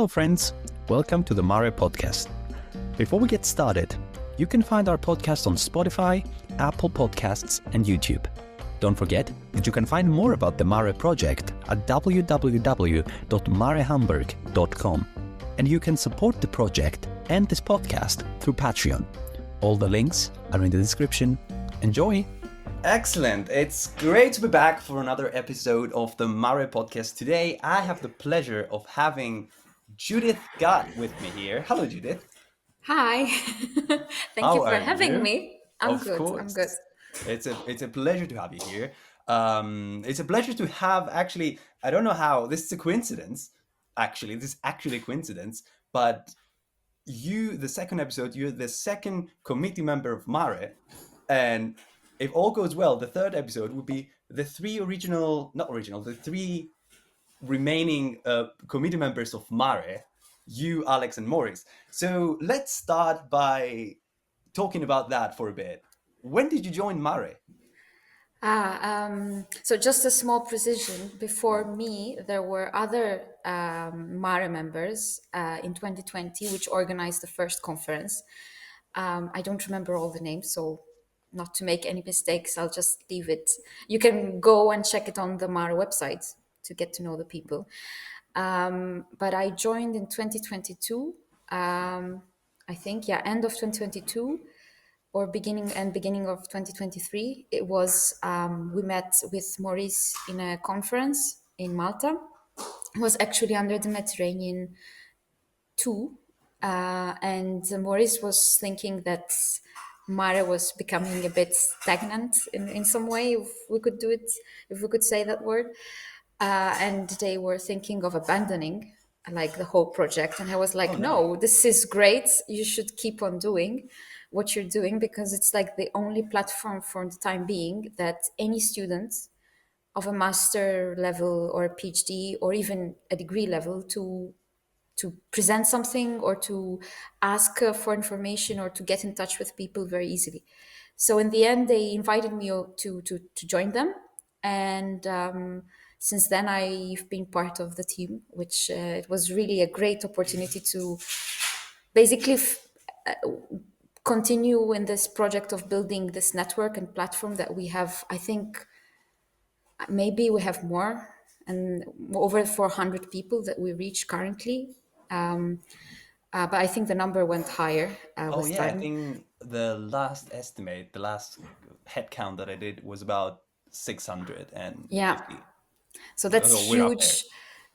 Hello friends, welcome to the MARE Podcast. Before we get started, you can find our podcast on Spotify, Apple Podcasts and YouTube. Don't forget that you can find more about the MARE project at www.marehamburg.com, and you can support the project and this podcast through Patreon. All the links are in the description. Enjoy! Excellent. It's great to be back for another episode of the MARE Podcast. Today, I have the pleasure of having Judith Gott with me here. Hello, Judith. Hi. Thank you for having me. I'm Of good. course. I'm good. It's a pleasure to have you here. It's a pleasure to have, actually, I don't know how, this is a coincidence. Actually, this is actually a coincidence, but you, the second episode, you're the second committee member of MARE, and if all goes well, the third episode would be the three remaining committee members of MARE, you, Alex, and Maurice. So let's start by talking about that for a bit. When did you join MARE? So just a small precision. Before me, there were other MARE members in 2020, which organized the first conference. I don't remember all the names, so not to make any mistakes, I'll just leave it. You can go and check it on the MARE website to get to know the people. But I joined in 2022, I think, end of 2022 or beginning of 2023. It was, we met with Maurice in a conference in Malta. It was actually under the Mediterranean too. And Maurice was thinking that MARE was becoming a bit stagnant in some way, if we could say that word. And they were thinking of abandoning like the whole project. And I was like, no, this is great. You should keep on doing what you're doing, because it's like the only platform for the time being that any student of a master level or a PhD or even a degree level to present something or to ask for information or to get in touch with people very easily. So in the end, they invited me to join them. And since then, I've been part of the team, which it was really a great opportunity to basically continue in this project of building this network and platform that we have. I think maybe we have more, and over 400 people that we reach currently. But I think the number went higher with I time. think the last head count that I did was about 650. Yeah. So that's We're up there. huge.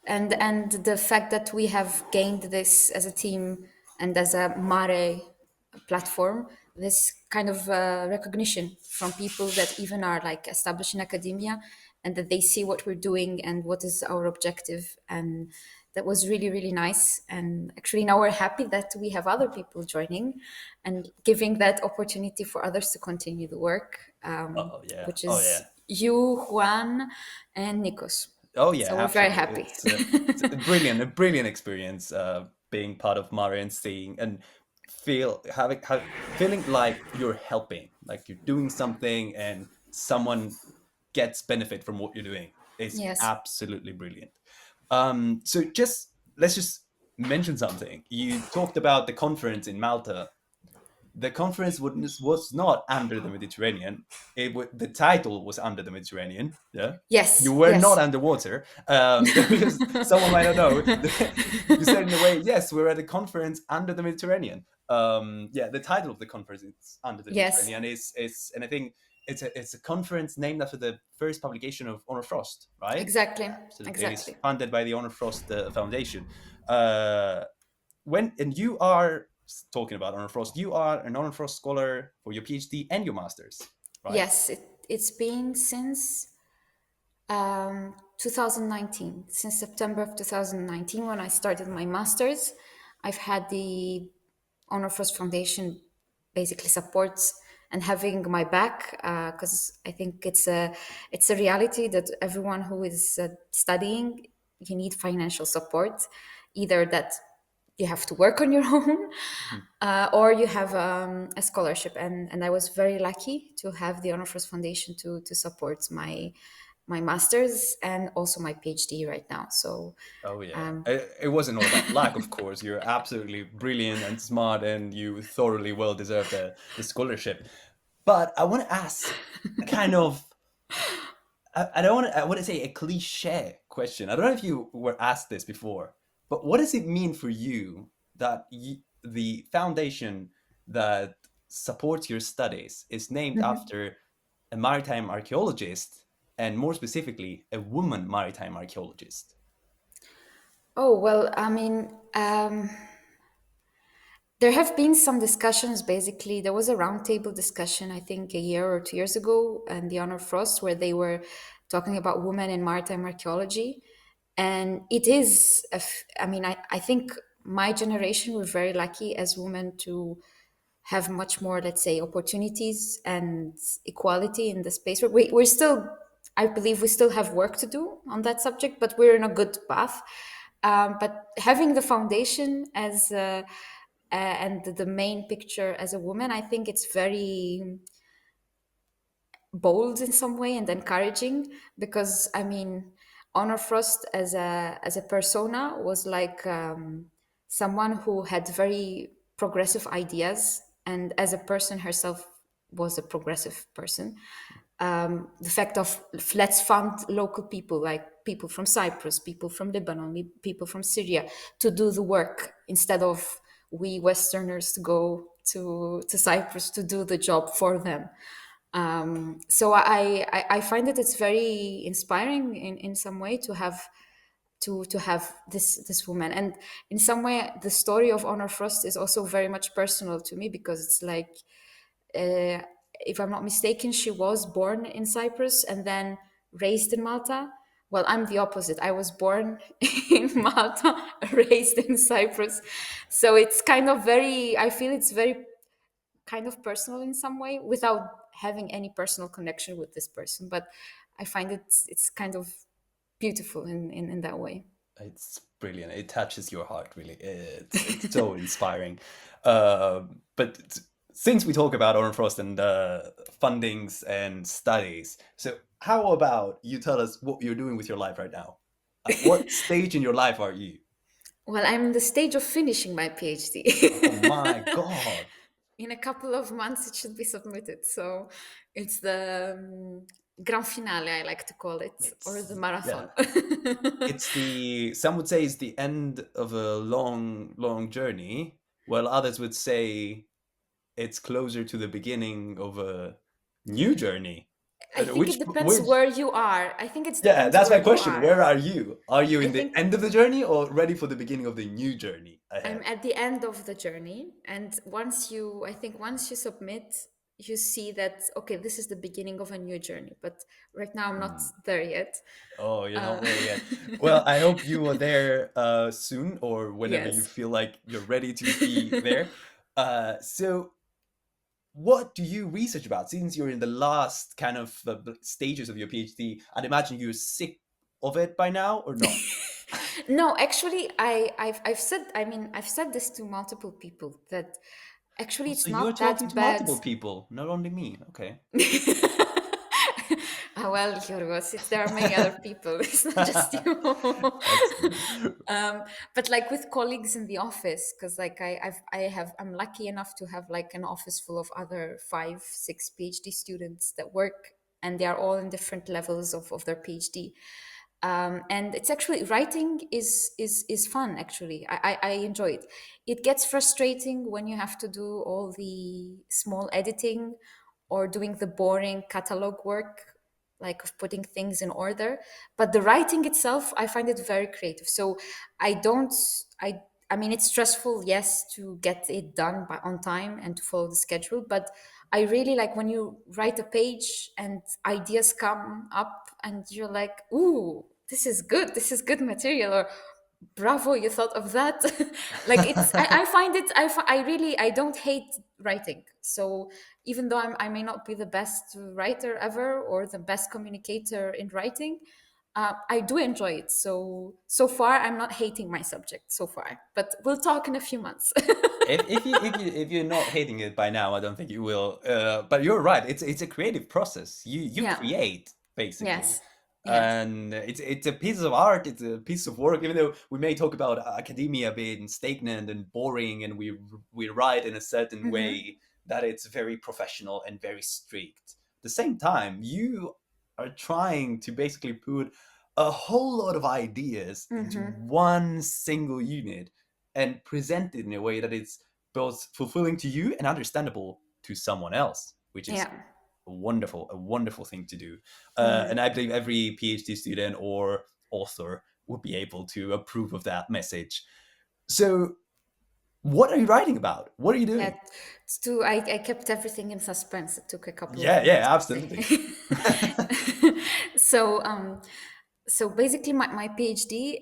And the fact that we have gained this as a team and as a MARE platform, this kind of recognition from people that even are like established in academia, and that they see what we're doing and what is our objective. And that was really, really nice. And actually now we're happy that we have other people joining and giving that opportunity for others to continue the work, which is you, Juan, and Nikos. Oh yeah, so we're absolutely. very happy. It's a brilliant experience being part of MARE and seeing and feeling like you're helping, like you're doing something and someone gets benefit from what you're doing. It's absolutely brilliant. So let's just mention something. You talked about the conference in Malta. The conference was not under the Mediterranean. The title was under the Mediterranean. Yeah. Yes. You were not underwater. Because someone might not know. You said in a way, yes, we're at a conference under the Mediterranean. The title of the conference is under the Mediterranean. And I think it's a conference named after the first publication of Honor Frost, right? Exactly. It's funded by the Honor Frost Foundation. You are talking about Honor Frost, you are an Honor Frost scholar for your PhD and your master's, right? Yes, it's been since 2019, since September of 2019, when I started my master's. I've had the Honor Frost Foundation basically supports and having my back, because I think it's a reality that everyone who is studying, you need financial support, either that you have to work on your own, or you have a scholarship. And I was very lucky to have the Honor Frost Foundation to support my my master's and also my PhD right now. So Oh yeah, it wasn't all about luck, of course. You're absolutely brilliant and smart, and you thoroughly well deserve the scholarship. But I want to ask a kind of I don't want to I want to say a cliche question. I don't know if you were asked this before, but what does it mean for you that the foundation that supports your studies is named after a maritime archaeologist, and more specifically, a woman maritime archaeologist? oh well, I mean, there have been some discussions. Basically, there was a roundtable discussion, I think, a year or 2 years ago, and the Honor Frost, where they were talking about women in maritime archaeology. And it is, I mean, I think my generation were very lucky as women to have much more, let's say, opportunities and equality in the space. We're still, I believe, we still have work to do on that subject, but we're in a good path. But having the foundation as and the main picture as a woman, I think it's very bold in some way and encouraging, because I mean, Honor Frost as a persona was like someone who had very progressive ideas, and as a person herself was a progressive person. The fact of let's fund local people, like people from Cyprus, people from Lebanon, people from Syria, to do the work instead of we Westerners to go to Cyprus to do the job for them. So I find that it's very inspiring in some way to have this woman. And in some way the story of Honor Frost is also very much personal to me, because it's like, uh, if I'm not mistaken, she was born in Cyprus and then raised in Malta. Well, I'm the opposite. I was born in Malta, raised in Cyprus. So it's kind of very, I feel it's very kind of personal in some way, without having any personal connection with this person. But I find it's kind of beautiful in that way. It's brilliant. It touches your heart, really. It's so inspiring. But since we talk about Oren Frost and fundings and studies, so how about you tell us what you're doing with your life right now? At what stage in your life are you? Well, I'm in the stage of finishing my PhD. Oh my God. In a couple of months, it should be submitted. So it's the grand finale, I like to call it, or the Yeah. marathon. It's some would say it's the end of a long, long journey, while others would say it's closer to the beginning of a new journey. I think it depends Which, where you are. I think it yeah, depends that's where my you question. are. Where are you? Are you I in the think end of the journey or ready for the beginning of the new journey I'm ahead? at the end of the journey, and I think once you submit, you see that okay, this is the beginning of a new journey. But right now, I'm not Hmm. there yet. Oh, you're not Uh, there yet. Well, I hope you are there soon, or whenever you yes. feel like you're ready to be there. So what do you research about since you're in the last kind of stages of your PhD? I'd imagine you're sick of it by now, or not? No, actually, I've said, I mean, I've said this to multiple people, that actually it's Also, you're not talking that to bad. multiple people, not only me. Okay. Ah, well, Yorgos, there are many other people. It's not just you. Excellent. But like with colleagues in the office, because like I'm lucky enough to have like an office full of other 5, 6 PhD students that work, and they are all in different levels of their PhD. And it's actually, writing is fun. Actually, I enjoy it. It gets frustrating when you have to do all the small editing or doing the boring catalog work, like of putting things in order. But the writing itself, I find it very creative. So I don't I I mean, it's stressful, yes, to get it done on time and to follow the schedule, but I really like when you write a page and ideas come up and you're like, ooh, this is good material, or bravo, you thought of that. Like I find it, I really, I don't hate writing. So even though I may not be the best writer ever or the best communicator in writing, I do enjoy it. So far, I'm not hating my subject so far, but we'll talk in a few months. If you're not hating it by now, I don't think you will. But you're right. It's a creative process. You Yeah. create basically. Yes. Yes. And it's a piece of art, it's a piece of work, even though we may talk about academia being stagnant and boring, and we write in a certain way that it's very professional and very strict. At the same time, you are trying to basically put a whole lot of ideas into one single unit and present it in a way that it's both fulfilling to you and understandable to someone else, which is Yeah. a wonderful thing to do. And I believe every PhD student or author would be able to approve of that message. So, what are you writing about? What are you Yeah, doing? I kept everything in suspense. It took a couple of Yeah, yeah, minutes to absolutely. say. So, so basically, my PhD,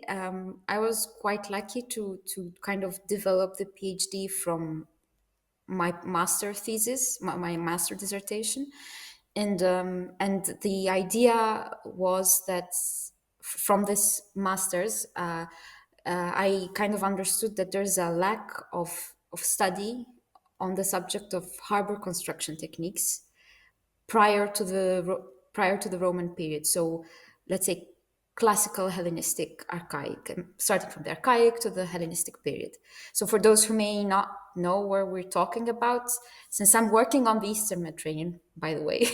I was quite lucky to kind of develop the PhD from my master thesis, my master dissertation, and the idea was that from this masters, I kind of understood that there's a lack of study on the subject of harbor construction techniques prior to prior to the Roman period. So let's say classical Hellenistic archaic, starting from the archaic to the Hellenistic period. So for those who may not know where we're talking about, since I'm working on the Eastern Mediterranean, by the way.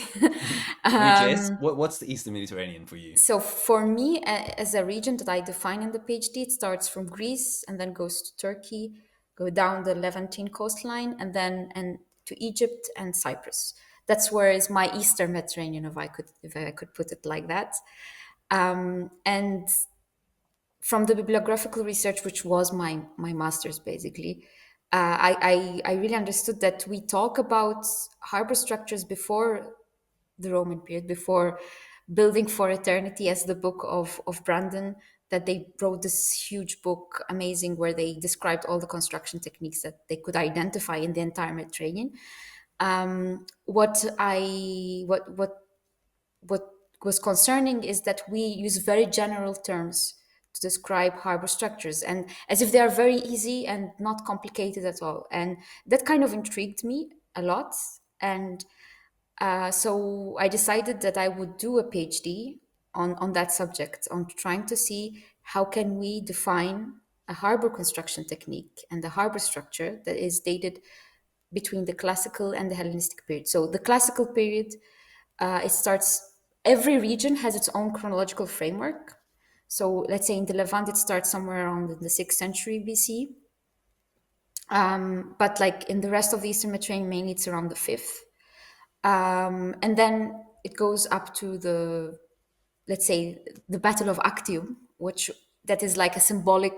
Which is what's the Eastern Mediterranean for you? So for me, as a region that I define in the PhD, it starts from Greece and then goes to Turkey, go down the Levantine coastline, and to Egypt and Cyprus. That's where is my Eastern Mediterranean, if I could put it like that. And from the bibliographical research, which was my master's basically, I really understood that we talk about harbor structures before the Roman period, before Building for Eternity, as the book of Brandon, that they wrote this huge book, amazing, where they described all the construction techniques that they could identify in the entire Mediterranean. What was concerning is that we use very general terms to describe harbor structures, and as if they are very easy and not complicated at all. And that kind of intrigued me a lot. And so I decided that I would do a PhD on that subject, on trying to see how can we define a harbor construction technique and a harbor structure that is dated between the classical and the Hellenistic period. So the classical period, it starts. Every region has its own chronological framework. So let's say in the Levant, it starts somewhere around the 6th century BC. But like in the rest of the Eastern Mediterranean, mainly it's around the 5th. And then it goes up to let's say, the Battle of Actium, which that is like a symbolic,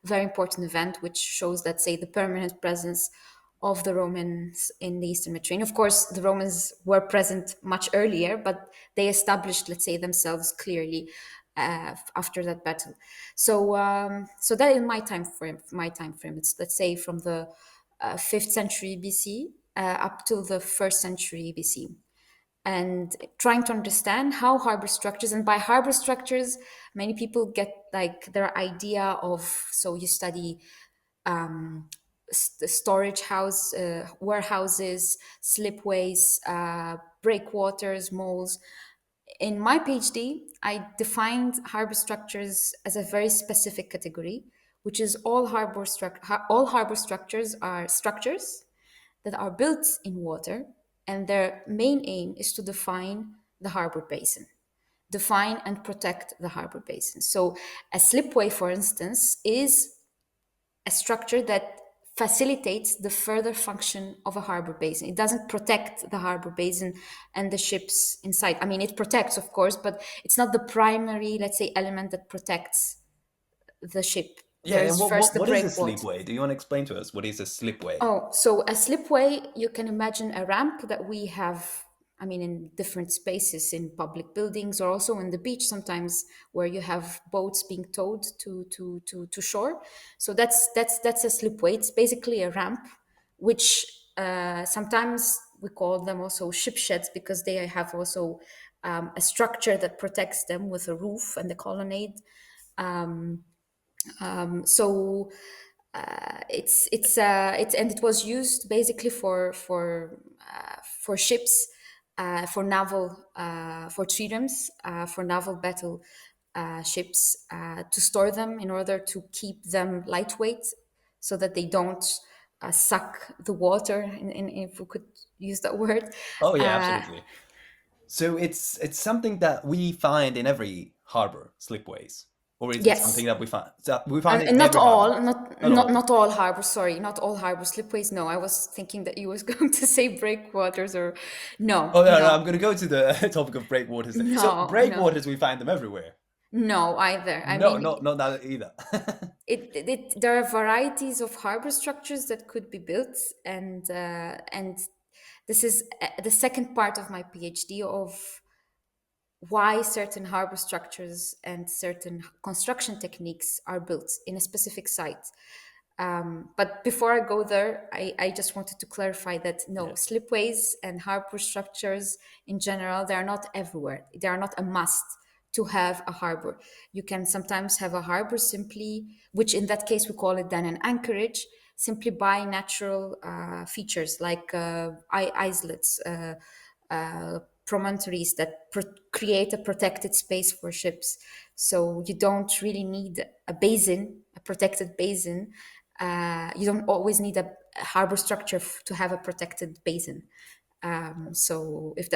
very important event, which shows that, say, the permanent presence of the Romans in the Eastern Mediterranean. Of course, the Romans were present much earlier, but they established, let's say, themselves clearly after that battle. So that in my time frame, it's, let's say, from the 5th century BC up till the 1st century BC, and trying to understand how harbor structures, and by harbor structures many people get like their idea of, so you study the storage house, warehouses, slipways, breakwaters, moles. In my PhD, I defined harbor structures as a very specific category, which is all harbor structures are structures that are built in water, and their main aim is to define the harbor basin, define and protect the harbor basin. So a slipway, for instance, is a structure that facilitates the further function of a harbor basin. It doesn't protect the harbor basin and the ships inside. I mean, it protects, of course, but it's not the primary, let's say, element that protects the ship. Yeah, and There's first the what is a breakwater. sleepway? Do you want to explain to us what is a slipway? Oh, so a slipway, you can imagine a ramp that we have, I mean, in different spaces in public buildings, or also in the beach sometimes, where you have boats being towed to shore. So that's a slipway. It's basically a ramp, which sometimes we call them also ship sheds, because they have also a structure that protects them with a roof and a colonnade. So it's and it was used basically for ships for naval for triremes, for naval battle ships, to store them in order to keep them lightweight, so that they don't suck the water. If we could use that word. Oh yeah, Uh, absolutely. So it's something that we find in every harbor, slipways, or is it something yes, that we find in and not every harbor? all, not Not not all. not all harbors. Sorry, not all harbors. Slipways. No, I was thinking that you was going to say breakwaters, or no, Oh no, no, no, I'm going to go to the topic of breakwaters. So no, no, breakwaters, we find them everywhere. no either. I No, mean, not that either. there are varieties of harbor structures that could be built, and this is the second part of my PhD of why certain harbor structures and certain construction techniques are built in a specific site. But before I go there, I just wanted to clarify that no, Yes. slipways and harbor structures in general, they are not everywhere. They are not a must to have a harbor. You can sometimes have a harbor simply, which in that case we call it then an anchorage, simply by natural features like islets, promontories that create a protected space for ships. So you don't really need a basin, a protected basin. You don't always need a harbor structure to have a protected basin. So if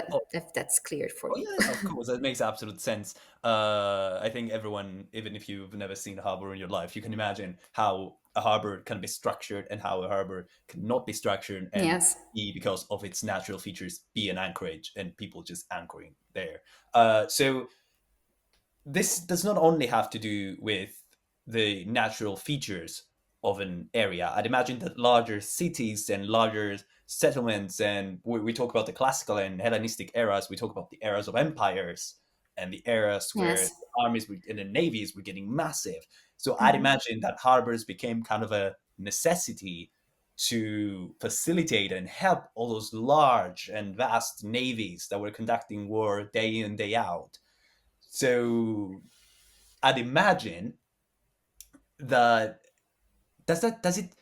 that's clear for Oh you. yeah, of course, that makes absolute sense. I think everyone, even if you've never seen a harbor in your life, you can imagine how a harbor can be structured and how a harbor cannot be structured and Yes. be, because of its natural features, be an anchorage and people just anchoring there. So this does not only have to do with the natural features of an area. I'd imagine that larger cities and larger settlements, and we talk about the classical and Hellenistic eras, we talk about the eras of empires and the eras where Yes. the armies and the navies were getting massive. So I'd imagine that harbors became kind of a necessity to facilitate and help all those large and vast navies that were conducting war day in, day out. So I'd imagine that does it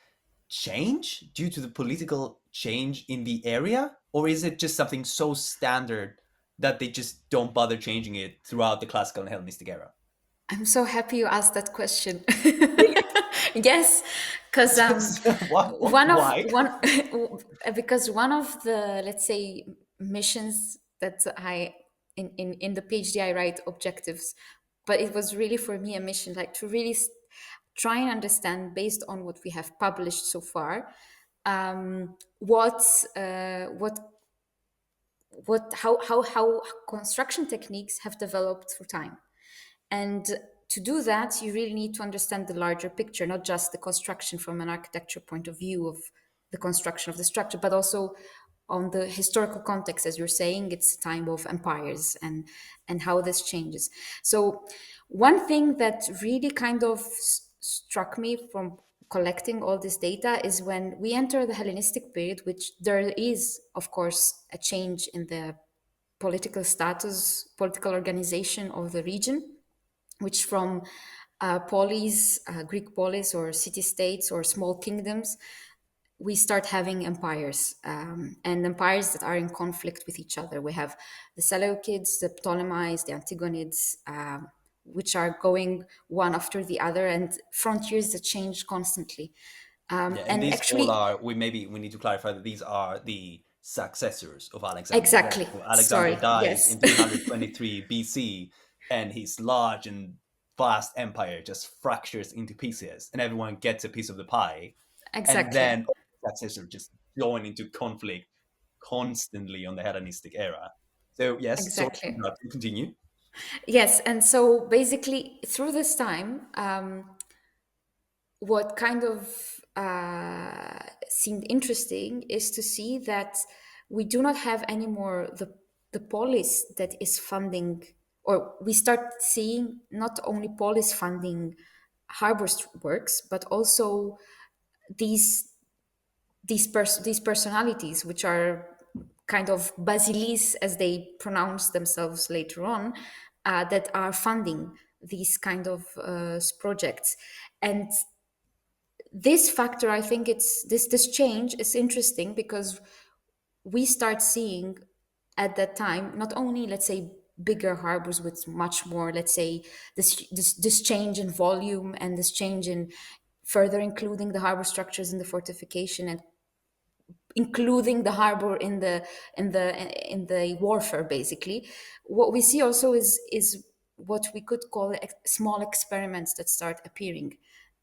change due to the political change in the area, or is it just something so standard that they just don't bother changing it throughout the classical and Hellenistic era? I'm so happy you asked that question. Really? Yes, because What? one of Why? one because one of the, let's say, missions that I in the PhD I write objectives, but it was really for me a mission like to really try and understand based on what we have published so far, what how construction techniques have developed through time. And to do that, you really need to understand the larger picture, not just the construction from an architecture point of view of the construction of the structure, but also on the historical context. As you're saying, it's a time of empires and how this changes. So one thing that really kind of struck me from collecting all this data is when we enter the Hellenistic period, which there is, of course, a change in the political status, political organization of the region, which from polis, Greek polis or city states or small kingdoms, we start having empires, and empires that are in conflict with each other. We have the Seleucids, the Ptolemies, the Antigonids, which are going one after the other, and frontiers that change constantly. Yeah, and And these all actually, are we need to clarify that these are the successors of Alexander the Great. exactly, So Alexander sorry, dies yes, in 323 BC, and his large and vast empire just fractures into pieces, and everyone gets a piece of the pie, and exactly, then all the successors just join into conflict constantly on the Hellenistic era. So yes, sorry to exactly. interrupt you. Continue. Yes, and so basically through this time, what kind of seemed interesting is to see that we do not have anymore the polis that is funding, or we start seeing not only polis funding harbor works, but also these these personalities, which are kind of basilis as they pronounce themselves later on, that are funding these kind of projects. And this factor, I think it's this change is interesting because we start seeing at that time, not only, let's say, bigger harbors with much more, let's say, this change in volume and this change in further including the harbor structures in the fortification and including the harbor in the warfare. Basically, what we see also is what we could call small experiments that start appearing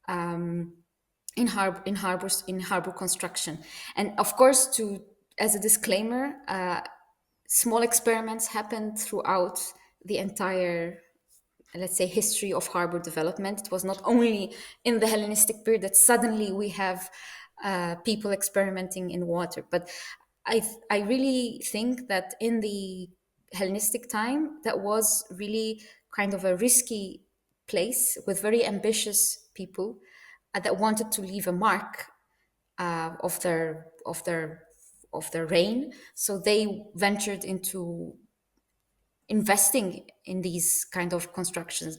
in harbor construction. And of course, to as a disclaimer, small experiments happened throughout the entire, let's say, history of harbor development. It was not only in the Hellenistic period that suddenly we have people experimenting in water, but I really think that in the Hellenistic time, that was really kind of a risky place with very ambitious people that wanted to leave a mark of their reign. So they ventured into investing in these kind of constructions,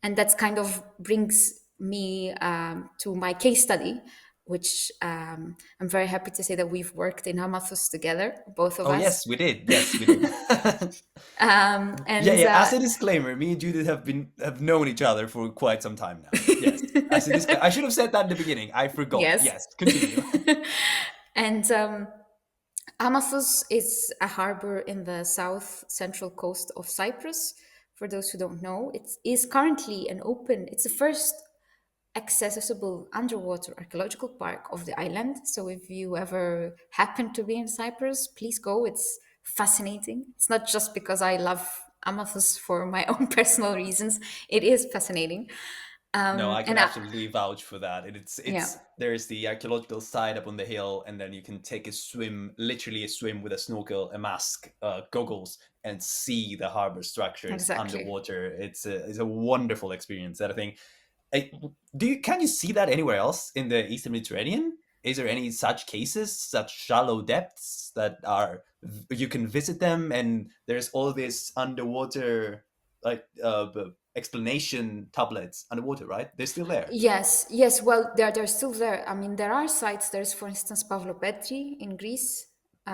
and that's kind of brings me to my case study, which I'm very happy to say that we've worked in Amathus together, both of Oh us. yes, we did. Yes, we did. Yeah, And yeah. As a disclaimer, me and Judith have known each other for quite some time now. Yes. As a disclaimer, I should have said that in the beginning. I forgot. yes. Yes. Continue. And Amathus is a harbor in the south central coast of Cyprus. For those who don't know, it is currently it's the first accessible underwater archaeological park of the island. So if you ever happen to be in Cyprus, please go. It's fascinating. It's not just because I love Amathus for my own personal reasons. It is fascinating. No, I can And absolutely vouch for that. yeah, It's there's the archaeological site up on the hill, and then you can take a swim, literally a swim with a snorkel, a mask, goggles, and see the harbor structures exactly. underwater. It's a wonderful experience that I think. Can you see that anywhere else in the Eastern Mediterranean? Is there any such cases, such shallow depths that are you can visit them, and there's all this underwater like explanation tablets underwater, right? They're still there. Yes, yes. Well, they're still there. I mean, there are sites. There's, for instance, Pavlopetri in Greece,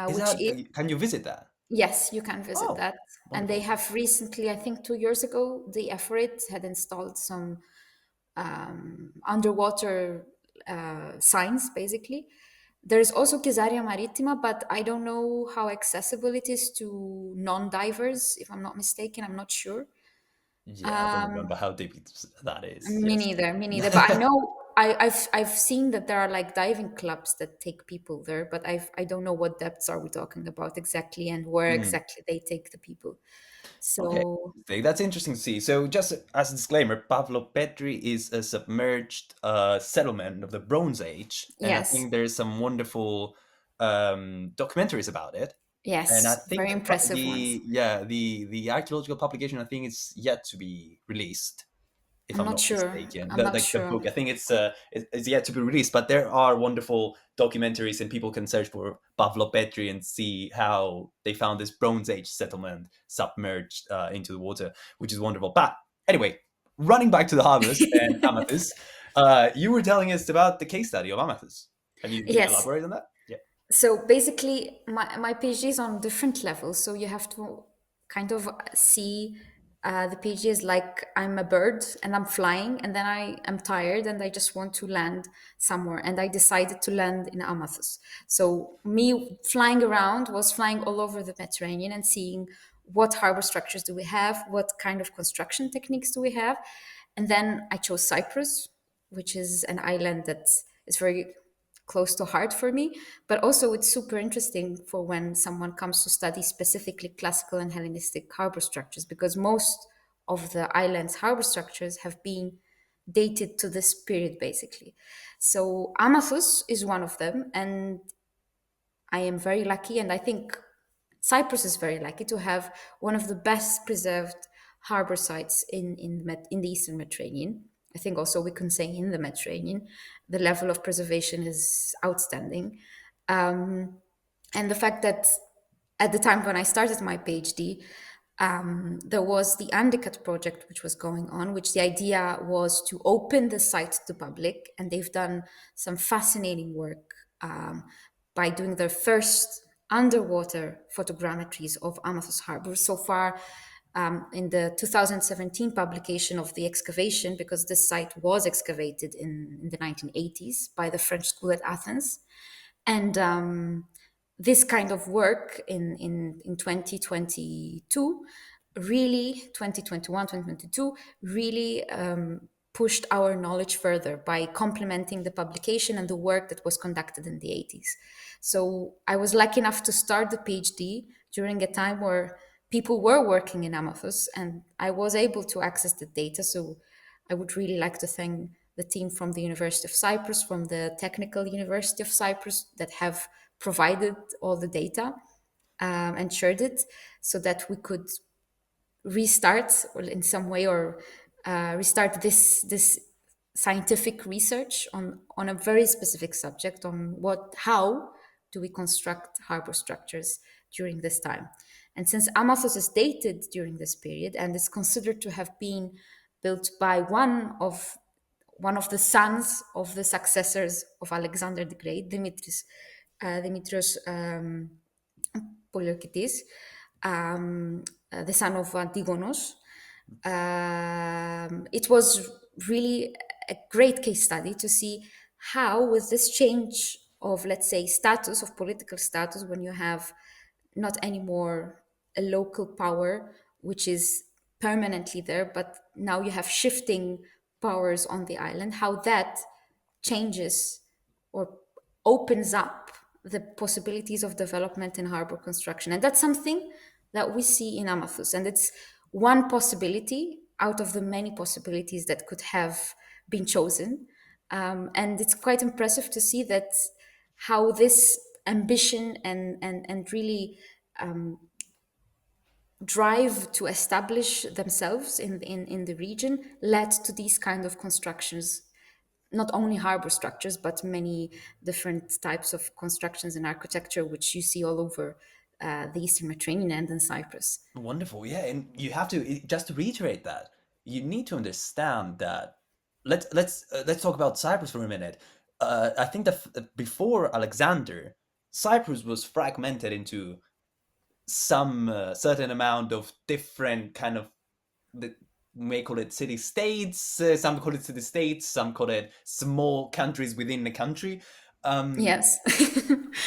Is which that is can you visit that? yes, you can visit Oh, that. And they wonderful. have recently, I think 2 years ago, the F.R.I.T had installed some underwater signs, basically. There's also Caesarea Marittima, but I don't know how accessible it is to non-divers, if I'm not mistaken. I'm not sure. Yeah, I don't remember how deep that is. Me Yes. neither, me neither. But I know I've seen that there are like diving clubs that take people there, but I don't know what depths are we talking about exactly and where Hmm. exactly they take the people. Okay, So that's interesting to see. So, just as a disclaimer, Pavlo Petri is a submerged settlement of the Bronze Age, and I yes, think there's some wonderful documentaries about it. And I yes, think very impressive ones. the archaeological publication I think is yet to be released, if I'm I'm not not sure. mistaken. I'm not The sure. book, I think it's yet to be released, but there are wonderful documentaries, and people can search for Pavlo Petri and see how they found this Bronze Age settlement submerged into the water, which is wonderful. But anyway, running back to the harvest and Amathus, you were telling us about the case study of Amathus. Can you Yes. elaborate on that? Yeah. So basically, my PhD is on different levels. So you have to kind of see the PhD is like I'm a bird and I'm flying, and then I am tired and I just want to land somewhere. And I decided to land in Amathus. So me flying around was flying all over the Mediterranean and seeing what harbor structures do we have, what kind of construction techniques do we have. And then I chose Cyprus, which is an island that is very close to heart for me, but also it's super interesting for when someone comes to study specifically classical and Hellenistic harbor structures, because most of the island's harbor structures have been dated to this period basically. So Amathus is one of them, and I am very lucky, and I think Cyprus is very lucky to have one of the best preserved harbor sites in the Eastern Mediterranean. I think also we can say in the Mediterranean, the level of preservation is outstanding. And the fact that at the time when I started my PhD, there was the Andicat project which was going on, which the idea was to open the site to public, and they've done some fascinating work by doing their first. underwater photogrammetries of Amathus Harbour. So far, in the 2017 publication of the excavation, because this site was excavated in the 1980s by the French school at Athens. And this kind of work in 2022, really, 2021, 2022, really pushed our knowledge further by complementing the publication and the work that was conducted in the 80s. So I was lucky enough to start the PhD during a time where people were working in Amathus, and I was able to access the data. So I would really like to thank the team from the University of Cyprus, from the Technical University of Cyprus, that have provided all the data and shared it so that we could restart, or in some way, or restart this scientific research on a very specific subject, on how do we construct harbor structures during this time. And since Amathus is dated during this period and is considered to have been built by one of the sons of the successors of Alexander the Great, Dimitrios Poliorkitis, the son of Antigonos. It was really a great case study to see how, with this change of, let's say, status, of political status, when you have not anymore a local power which is permanently there, but now you have shifting powers on the island, how that changes or opens up the possibilities of development in harbor construction. And that's something that we see in Amathus. And it's one possibility out of the many possibilities that could have been chosen. And it's quite impressive to see that how this ambition and really drive to establish themselves in the region led to these kind of constructions, not only harbor structures, but many different types of constructions in architecture, which you see all over the Eastern Mediterranean and in Cyprus. Wonderful, yeah, and you have to, just to reiterate that, you need to understand that. Let's talk about Cyprus for a minute. I think that before Alexander, Cyprus was fragmented into some certain amount of different kind of, the, may call it city states, some call it city states, some call it small countries within the country. Yes.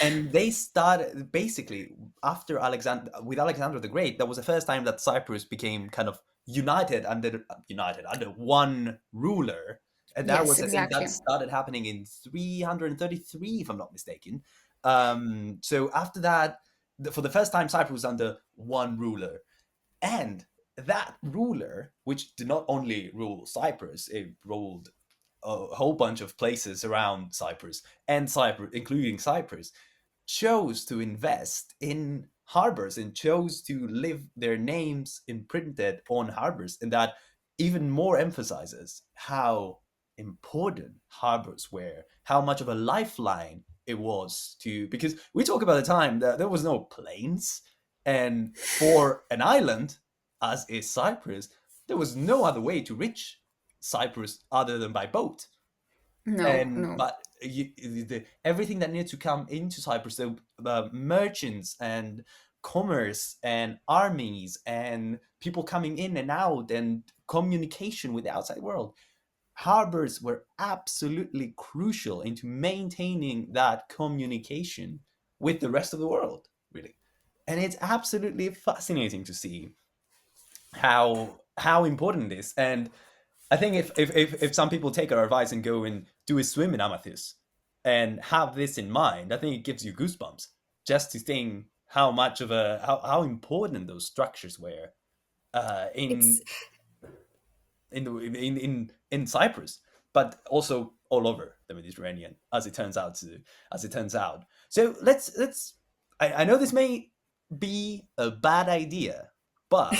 And they started basically after Alexander, with Alexander the Great. That was the first time that Cyprus became kind of united under one ruler, and that Yes, was, I think, that exactly. started happening in 333, if I'm not mistaken. So after that, for the first time, Cyprus was under one ruler, and that ruler, which did not only rule Cyprus, it ruled a whole bunch of places around Cyprus, and Cyprus, including Cyprus, chose to invest in harbors and chose to leave their names imprinted on harbors. And that even more emphasizes how important harbors were, how much of a lifeline it was to, because we talk about the time that there was no planes, and for an island as is Cyprus, there was no other way to reach Cyprus other than by boat. No, And no. but everything that needed to come into Cyprus, the merchants and commerce and armies and people coming in and out and communication with the outside world, harbors were absolutely crucial into maintaining that communication with the rest of the world, really. And it's absolutely fascinating to see how important it is. And I think if some people take our advice and go and do a swim in Amathus and have this in mind, I think it gives you goosebumps just to think how much of how important those structures were It's in Cyprus, but also all over the Mediterranean, as it turns out. So let's. I know this may be a bad idea, but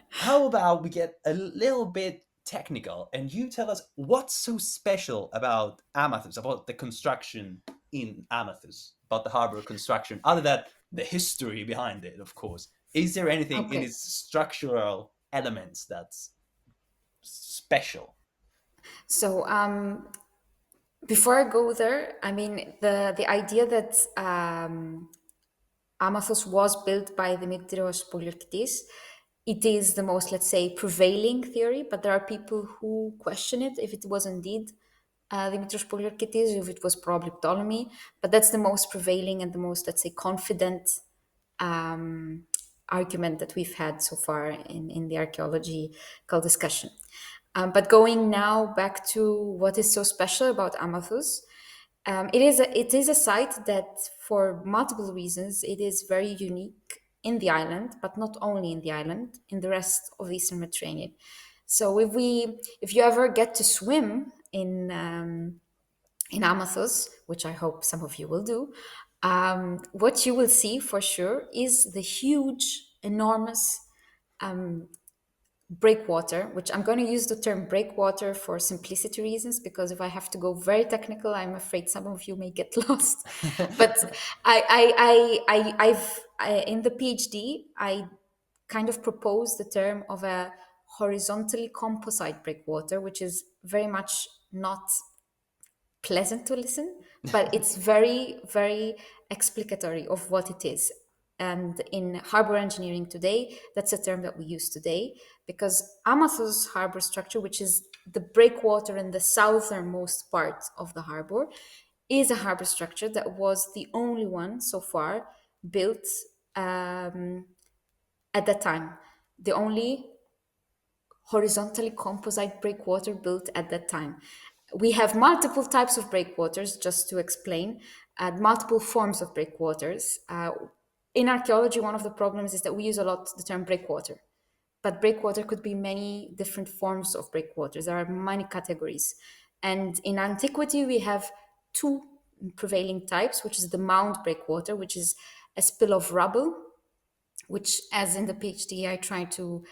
how about we get a little bit technical and you tell us what's so special about Amathus, about the construction in Amathus, about the harbor construction, other than the history behind it, of course. Is there anything in okay. its structural elements that's special? So before I go there, I mean, the idea that Amathus was built by Dimitrios Poliorkitis. It is the most, let's say, prevailing theory, but there are people who question it if it was indeed Dimitrios Poliorkitis, if it was probably Ptolemy. But that's the most prevailing and the most, let's say, confident um, argument that we've had so far in the archaeological discussion. But going now back to what is so special about Amathus, it is a site that, for multiple reasons, it is very unique in the island, but not only in the island, in the rest of the Eastern Mediterranean. So if you ever get to swim in Amathus, which I hope some of you will do, what you will see for sure is the huge, enormous breakwater, which I'm going to use the term breakwater for simplicity reasons, because if I have to go very technical, I'm afraid some of you may get lost. But in the PhD, I kind of proposed the term of a horizontally composite breakwater, which is very much not pleasant to listen, but it's very, very explicatory of what it is. And in harbor engineering today, that's a term that we use today, because Amathus harbor structure, which is the breakwater in the southernmost part of the harbor, is a harbor structure that was the only one so far built at that time. The only horizontally composite breakwater built at that time. We have multiple types of breakwaters, just to explain, multiple forms of breakwaters. In archaeology, one of the problems is that we use a lot the term breakwater, but breakwater could be many different forms of breakwaters. There are many categories. And in antiquity, we have two prevailing types, which is the mound breakwater, which is a spill of rubble, which, as in the PhD, I try to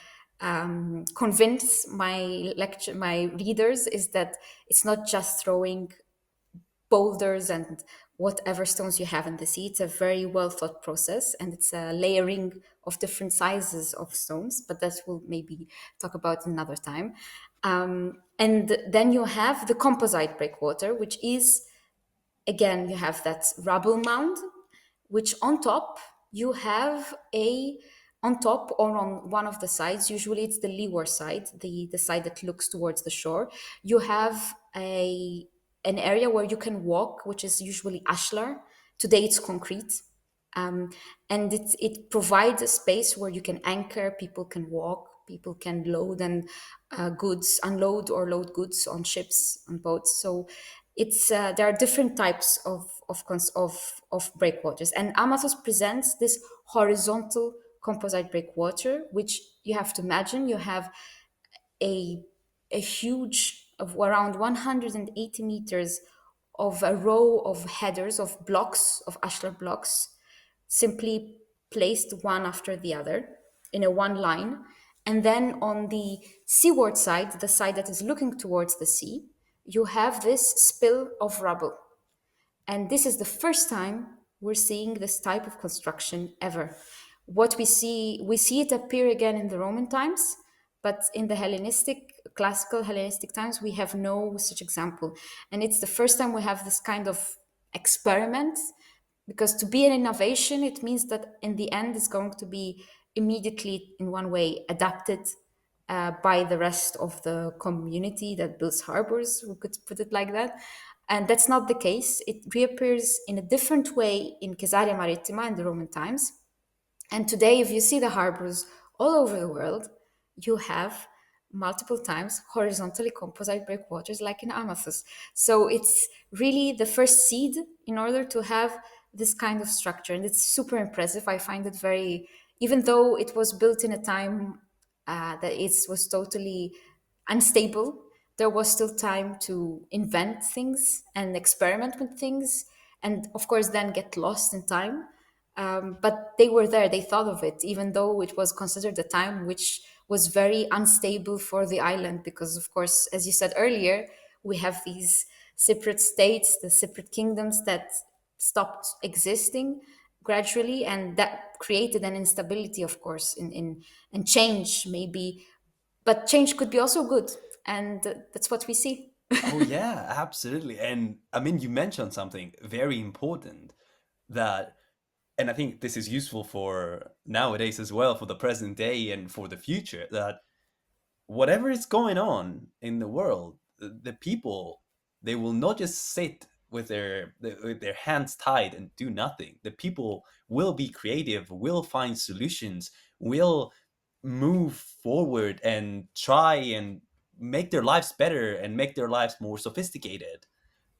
convince my readers, is that it's not just throwing boulders and whatever stones you have in the sea. It's a very well thought process, and it's a layering of different sizes of stones, but that we'll maybe talk about another time. And then you have the composite breakwater, which is, again, you have that rubble mound, which on top you have on top or on one of the sides, usually it's the leeward side, the side that looks towards the shore, you have an area where you can walk, which is usually ashlar. Today it's concrete. And it provides a space where you can anchor, people can walk, people can load and goods, unload or load goods on ships, on boats. So it's there are different types of breakwaters, and Amathus presents this horizontal composite breakwater, which you have to imagine. You have a a huge of around 180 meters of a row of headers of blocks of ashlar blocks, simply placed one after the other in a one line. And then on the seaward side, the side that is looking towards the sea, you have this spill of rubble. And this is the first time we're seeing this type of construction ever. What we see it appear again in the Roman times, but in the classical Hellenistic times, we have no such example. And it's the first time we have this kind of experiment, because to be an innovation, it means that in the end, it's going to be immediately, in one way, adapted by the rest of the community that builds harbors, we could put it like that. And that's not the case. It reappears in a different way in Caesarea Maritima in the Roman times. And today, if you see the harbors all over the world, you have multiple times horizontally composite breakwaters like in Amathus. So it's really the first seed in order to have this kind of structure. And it's super impressive. I find it very, even though it was built in a time that it was totally unstable, there was still time to invent things and experiment with things, and of course then get lost in time. But they were there, they thought of it, even though it was considered a time which was very unstable for the island, because of course, as you said earlier, we have these separate states, the separate kingdoms that stopped existing gradually, and that created an instability, of course, in and change maybe, but change could be also good, and that's what we see. Oh yeah, absolutely. And I mean, you mentioned something very important, that and I think this is useful for nowadays as well, for the present day and for the future, that whatever is going on in the world, the people, they will not just sit with their hands tied and do nothing. The people will be creative, will find solutions, will move forward and try and make their lives better and make their lives more sophisticated.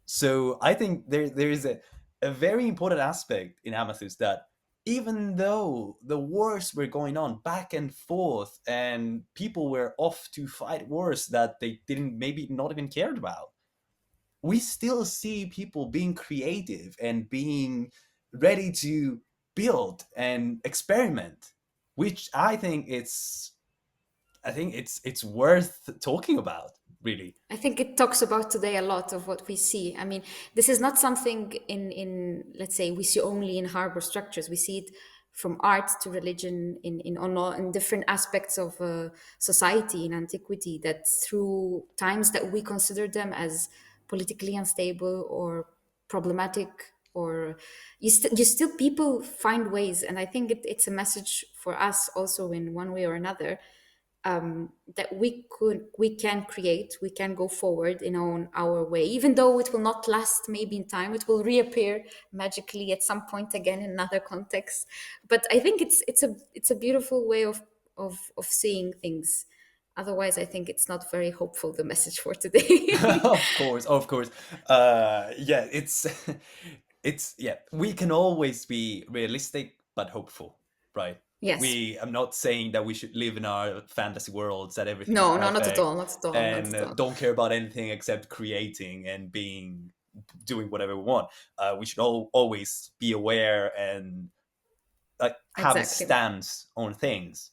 So I think there is a very important aspect in Amathus, that even though the wars were going on back and forth and people were off to fight wars that they didn't maybe not even cared about, we still see people being creative and being ready to build and experiment, which I think it's worth talking about, really. I think it talks about today a lot of what we see. I mean, this is not something in let's say we see only in harbor structures. We see it from art to religion in different aspects of society in antiquity. That through times that we consider them as politically unstable or problematic, or you still people find ways. And I think it's a message for us also in one way or another, that we can create, we can go forward in our way, even though it will not last. Maybe in time it will reappear magically at some point again in another context. But I think it's a beautiful way of seeing things. Otherwise, I think it's not very hopeful, the message for today. Of course, of course. Yeah, it's it's yeah. We can always be realistic but hopeful, right? Yes. I'm not saying that we should live in our fantasy worlds that everything is No, no, not at perfect all, not at all, not and at all. don't care about anything except creating and doing whatever we want. We should always be aware and like have a Exactly. stance on things,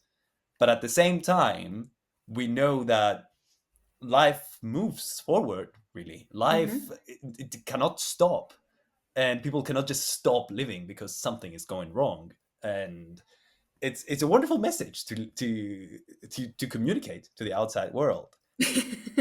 but at the same time, we know that life moves forward. Really, life, it cannot stop, and people cannot just stop living because something is going wrong. And it's a wonderful message to communicate to the outside world.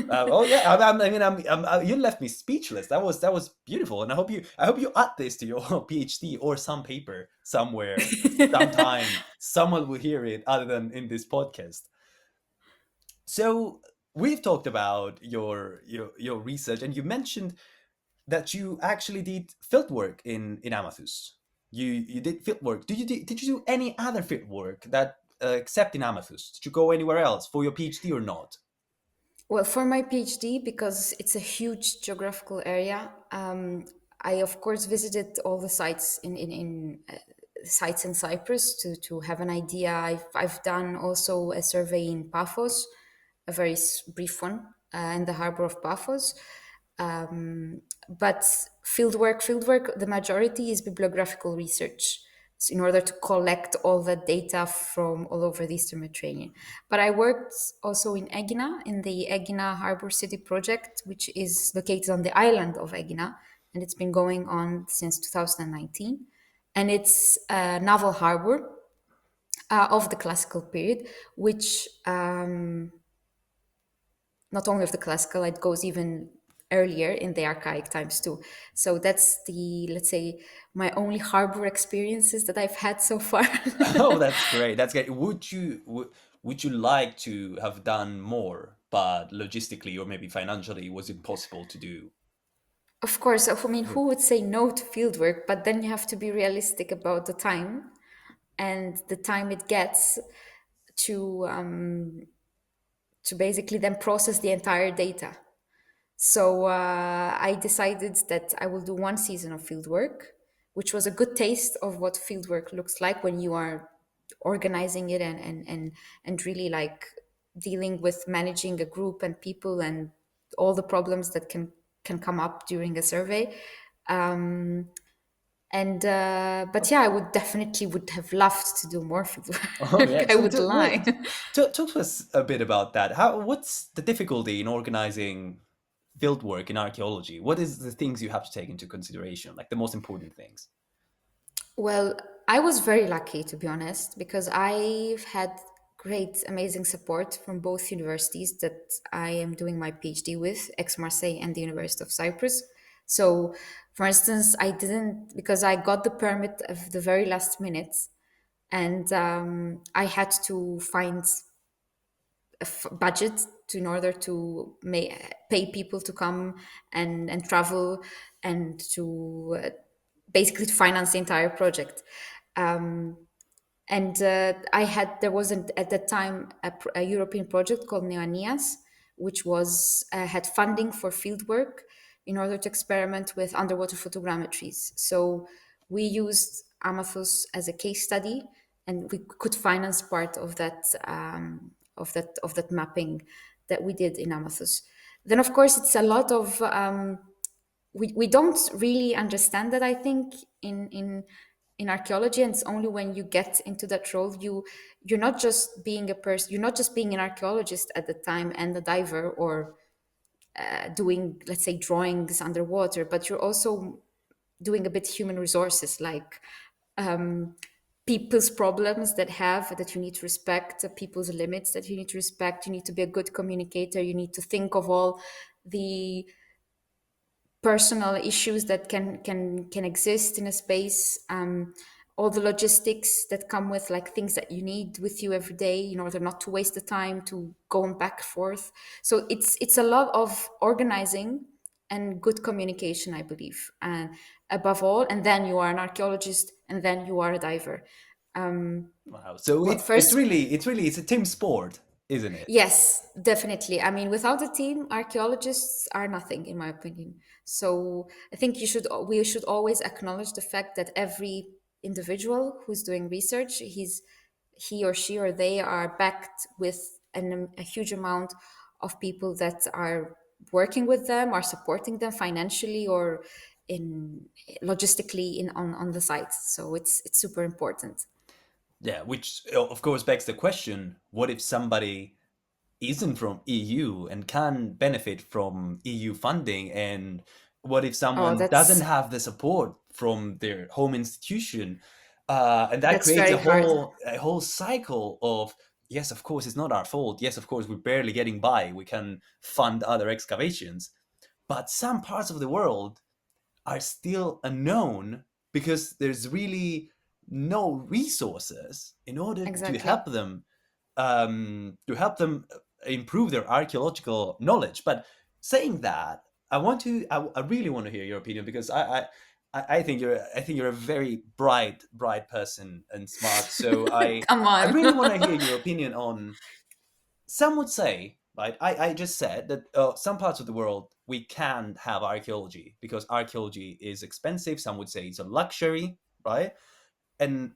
Oh yeah, you left me speechless. That was beautiful, and I hope you add this to your PhD or some paper somewhere, sometime. Someone will hear it other than in this podcast. So we've talked about your research, and you mentioned that you actually did field work in Amathus. You did field work. Did you do any other field work that except in Amathus? Did you go anywhere else for your PhD or not? Well, for my PhD, because it's a huge geographical area, I of course visited all the sites in sites in Cyprus to have an idea. I've done also a survey in Paphos, a very brief one, in the harbor of Paphos. But fieldwork, the majority is bibliographical research, so in order to collect all the data from all over the Eastern Mediterranean. But I worked also in Egina, in the Egina Harbour City project, which is located on the island of Egina, and it's been going on since 2019. And it's a naval harbour of the classical period, which not only of the classical, it goes even earlier in the archaic times too. So that's the, let's say, my only harbor experiences that I've had so far. Oh, that's great. That's great. Would you like to have done more, but logistically or maybe financially it was impossible to do? Of course, I mean, who would say no to fieldwork? But then you have to be realistic about the time and the time it gets to basically then process the entire data. So I decided that I will do one season of fieldwork, which was a good taste of what fieldwork looks like when you are organizing it and really like dealing with managing a group and people and all the problems that can come up during a survey. And but yeah, I would definitely would have loved to do more Oh yeah. fieldwork. I So would lie. talk to us a bit about that. What's the difficulty in organizing field work in archaeology? What is the things you have to take into consideration, like the most important things? Well, I was very lucky, to be honest, because I've had great, amazing support from both universities that I am doing my PhD with, Aix-Marseille and the University of Cyprus. So For instance, I didn't, because I got the permit of the very last minute, and I had to find budget in order to pay people to come and travel, and to basically to finance the entire project. And there wasn't at that time a European project called Neanias, which was had funding for field work in order to experiment with underwater photogrammetries. So we used Amathus as a case study, and we could finance part of that mapping that we did in Amathus. Then, of course, it's a lot of we don't really understand that, I think, in archaeology, and it's only when you get into that role you're not just being a person, you're not just being an archaeologist at the time and a diver, or doing, let's say, drawings underwater, but you're also doing a bit human resources, like people's problems that you need to respect, people's limits that you need to respect. You need to be a good communicator. You need to think of all the personal issues that can exist in a space, all the logistics that come with, like, things that you need with you every day in order not to waste the time to going back and forth. So it's a lot of organizing and good communication, I believe, and above all, and then you are an archaeologist, and then you are a diver. Wow. So Well, it's first, really it's a team sport, isn't it? yes, definitely. I mean, without a team, archaeologists are nothing, in my opinion. So I think we should always acknowledge the fact that every individual who's doing research, he or she or they are backed with a huge amount of people that are working with them, are supporting them financially or in logistically on the site. So it's super important. Yeah, which of course begs the question: what if somebody isn't from EU and can benefit from EU funding, and what if Oh, someone doesn't have the support from their home institution, and that that's creates very hard. a whole cycle of, yes, of course it's not our fault, yes, of course we're barely getting by, we can fund other excavations, but some parts of the world are still unknown because there's really no resources in order Exactly. to help them improve their archaeological knowledge. But saying that, I really want to hear your opinion, because I think you're a very bright person and smart. So Come I on. really want to hear your opinion on, some would say, right? I just said that some parts of the world we can't have archaeology because archaeology is expensive. Some would say it's a luxury, right? And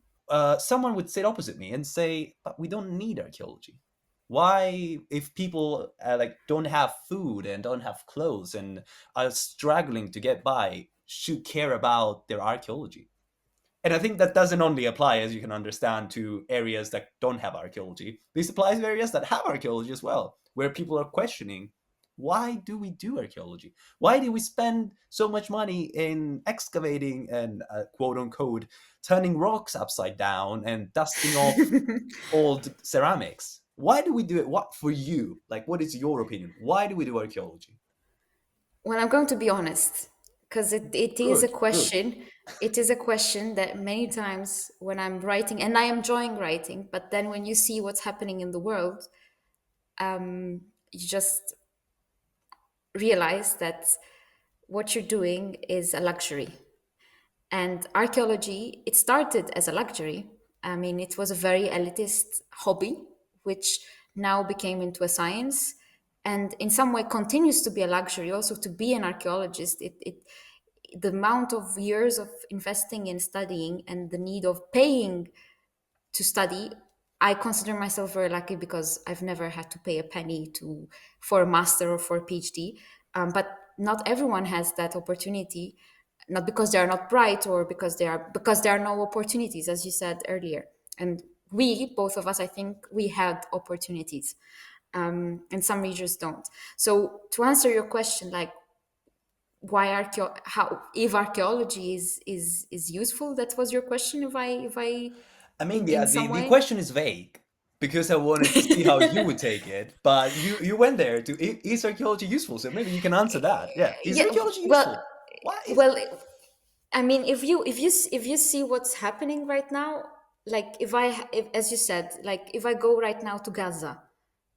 someone would sit opposite me and say, but we don't need archaeology. Why, if people like don't have food and don't have clothes and are struggling to get by, should care about their archaeology? And I think that doesn't only apply, as you can understand, to areas that don't have archaeology. This applies to areas that have archaeology as well, where people are questioning, why do we do archaeology? Why do we spend so much money in excavating and, quote unquote, turning rocks upside down and dusting off old ceramics? Why do we do it? What, for you? Like, what is your opinion? Why do we do archaeology? Well, I'm going to be honest, because it is a Good, good. question. It is a question that many times when I'm writing, and I am enjoying writing, but then when you see what's happening in the world, you just realize that what you're doing is a luxury. And archaeology, it started as a luxury. I mean, it was a very elitist hobby, which now became into a science, and in some way continues to be a luxury. Also, to be an archaeologist, the amount of years of investing in studying and the need of paying to study, I consider myself very lucky because I've never had to pay a penny for a master or for a PhD. But not everyone has that opportunity, not because they are not bright, or because there are no opportunities, as you said earlier. And we, both of us, I think we had opportunities, and some regions don't. So to answer your question, like, why how if archaeology is useful, that was your question. If I I mean, in the some the way. question is vague because I wanted to see how you would take it, but you went there to, is archaeology useful? So maybe you can answer that. Yeah, is Yeah, archaeology well useful? Why is well, it? I mean, if you see what's happening right now, like if, as you said, like if I go right now to Gaza,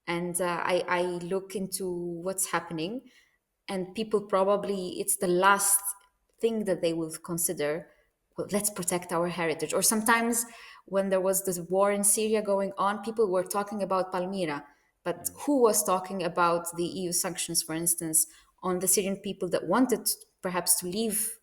and I look into what's happening, and people probably it's the last thing that they will consider. Well, let's protect our heritage. Or sometimes when there was this war in Syria going on, people were talking about Palmyra, but Mm. who was talking about the EU sanctions, for instance, on the Syrian people that wanted perhaps to leave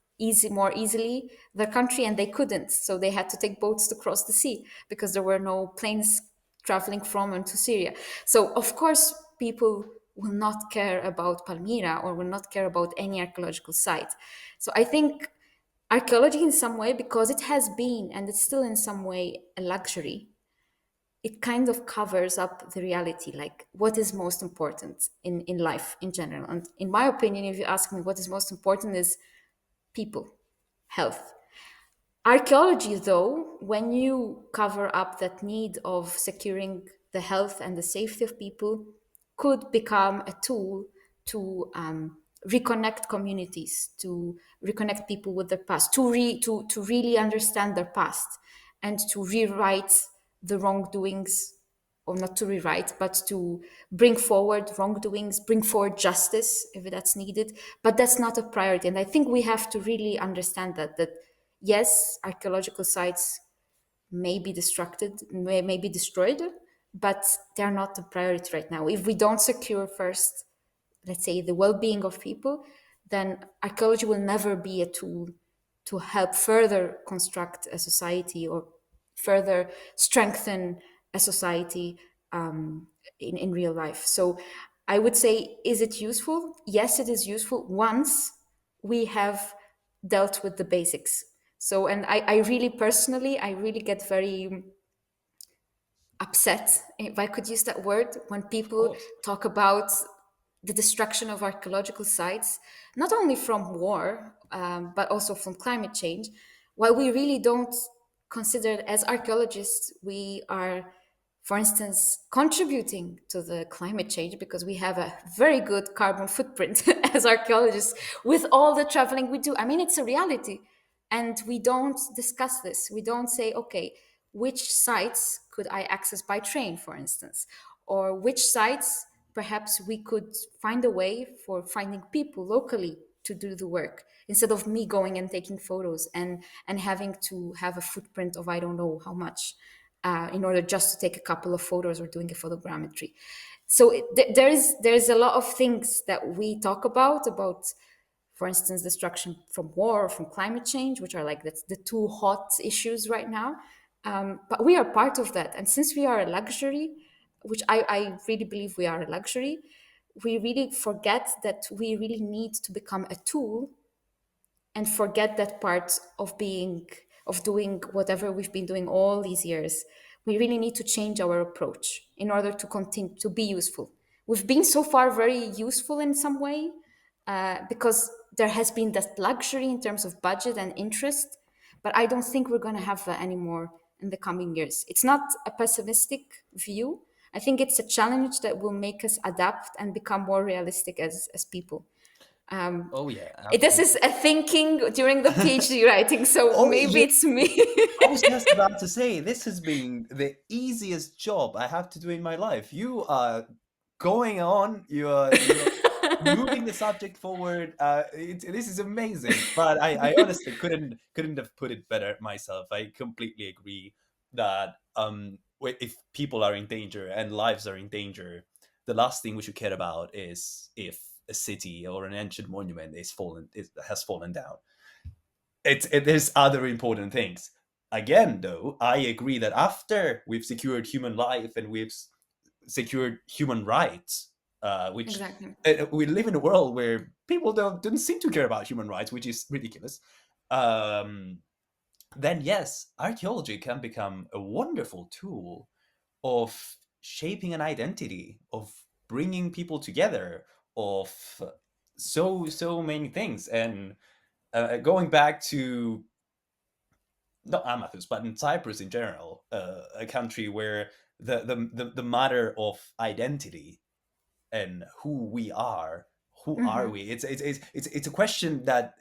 more easily their country, and they couldn't, so they had to take boats to cross the sea because there were no planes traveling from and to Syria. So of course people will not care about Palmyra or will not care about any archaeological site. So I think archaeology in some way, because it has been and it's still in some way a luxury, it kind of covers up the reality, like what is most important in life in general. And in my opinion, if you ask me what is most important, is people, health. Archaeology, though, when you cover up that need of securing the health and the safety of people, could become a tool to reconnect communities, to reconnect people with their past, to really understand their past, and to rewrite the wrongdoings, or not to rewrite, but to bring forward wrongdoings, bring forward justice if that's needed. But that's not a priority. And I think we have to really understand that yes, archaeological sites may be destructed, may be destroyed, but they're not the priority right now. If we don't secure first, let's say, the well-being of people, then archaeology will never be a tool to help further construct a society or further strengthen a society in real life. So I would say, is it useful? Yes, it is useful once we have dealt with the basics. So, and I really personally, I really get very upset, if I could use that word, when Of people course. talk about the destruction of archaeological sites, not only from war, but also from climate change, while we really don't consider, as archaeologists, we are, for instance, contributing to the climate change because we have a very good carbon footprint as archaeologists with all the traveling we do. I mean, it's a reality. And we don't discuss this. We don't say, okay, which sites could I access by train, for instance? Or which sites perhaps we could find a way for finding people locally to do the work instead of me going and taking photos and having to have a footprint of I don't know how much in order just to take a couple of photos or doing a photogrammetry. So there's a lot of things that we talk about, for instance, destruction from war or from climate change, which are like that's the two hot issues right now. But we are part of that. And since we are a luxury, which I really believe we are a luxury, we really forget that we really need to become a tool and forget that part of doing whatever we've been doing all these years. We really need to change our approach in order to continue to be useful. We've been so far very useful in some way because there has been that luxury in terms of budget and interest, but I don't think we're going to have that anymore in the coming years. It's not a pessimistic view. I think it's a challenge that will make us adapt and become more realistic as people. Oh yeah, This is absolutely. a thinking during the PhD writing, so Oh maybe yeah. it's me. I was just about to say this has been the easiest job I have to do in my life. You are going on. You're moving the subject forward. This is amazing. But I honestly couldn't have put it better myself. I completely agree that if people are in danger and lives are in danger, the last thing we should care about is if a city or an ancient monument has fallen down. There's other important things. Again, though, I agree that after we've secured human life and we've secured human rights, which Exactly. we live in a world where people don't seem to care about human rights, which is ridiculous. Um, then yes, archaeology can become a wonderful tool of shaping an identity, of bringing people together, of so many things. And going back to not Amathus, but in Cyprus in general, a country where the matter of identity and who we are, who are we? It's a question that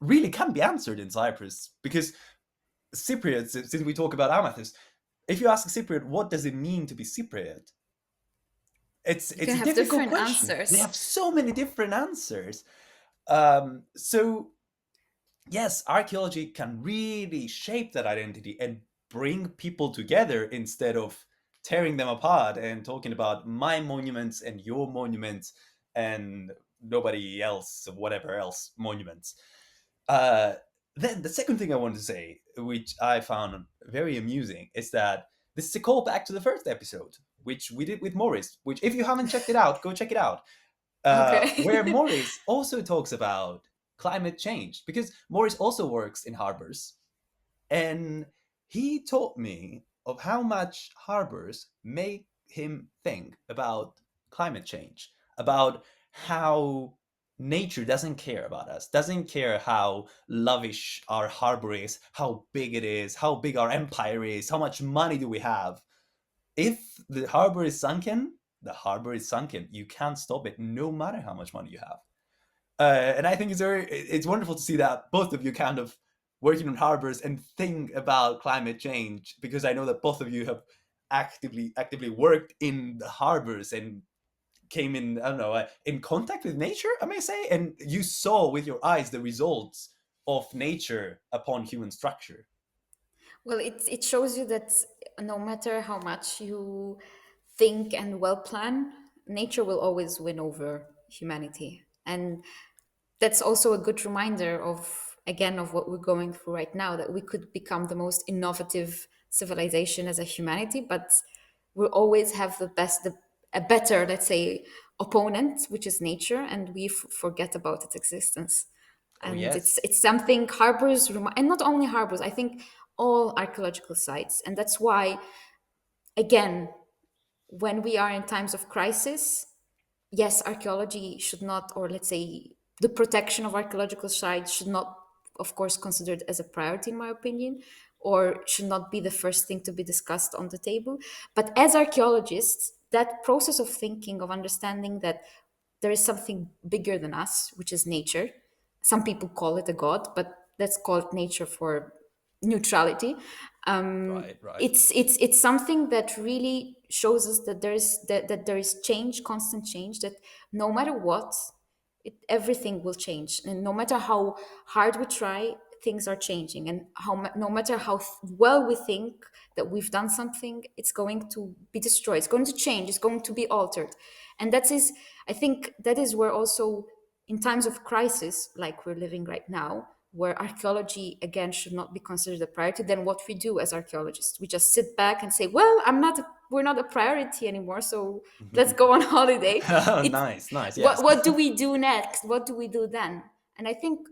really can be answered in Cyprus, because Cypriots, since we talk about Amathus, if you ask a Cypriot, what does it mean to be Cypriot? You It's can a have difficult different question. They answers. have so many different answers. So yes, archaeology can really shape that identity and bring people together instead of tearing them apart and talking about my monuments and your monuments and nobody else, whatever else monuments. Uh, then the second thing I wanted to say, which I found very amusing, is that this is a callback to the first episode, which we did with Morris. Which, if you haven't checked it out, go check it out. Where Okay. Morris also talks about climate change, because Morris also works in harbors, and he taught me of how much harbors make him think about climate change, about how nature doesn't care about us, doesn't care how lavish our harbor is, how big it is, how big our empire is, how much money do we have. If the harbor is sunken, the harbor is sunken. You can't stop it, no matter how much money you have. And I think it's wonderful to see that both of you kind of working on harbors and think about climate change, because I know that both of you have actively worked in the harbors and came in, I don't know, in contact with nature, I may say, and you saw with your eyes the results of nature upon human structure. Well, it shows you that no matter how much you think and well plan, nature will always win over humanity. And that's also a good reminder of, again, of what we're going through right now, that we could become the most innovative civilization as a humanity, but we'll always have a better, let's say, opponent, which is nature, and we forget about its existence. Oh And yes. it's something harbors and not only harbors, I think all archaeological sites. And that's why, again, when we are in times of crisis, yes, archaeology should not, or let's say the protection of archaeological sites should not, of course, considered as a priority, in my opinion, or should not be the first thing to be discussed on the table. But as archaeologists, that process of thinking, of understanding that there is something bigger than us, which is nature. Some people call it a god, but let's call it nature for neutrality. Right. It's something that really shows us that that there is change, constant change. That no matter what, everything will change, and no matter how hard we try, things are changing, and no matter how well we think that we've done something, it's going to be destroyed. It's going to change. It's going to be altered, and that is, I think, that is where also in times of crisis like we're living right now, where archaeology again should not be considered a priority, then what we do as archaeologists, we just sit back and say, well, we're not a priority anymore, so let's go on holiday. Oh, It nice, yes. what do we do next? What do we do then? And I think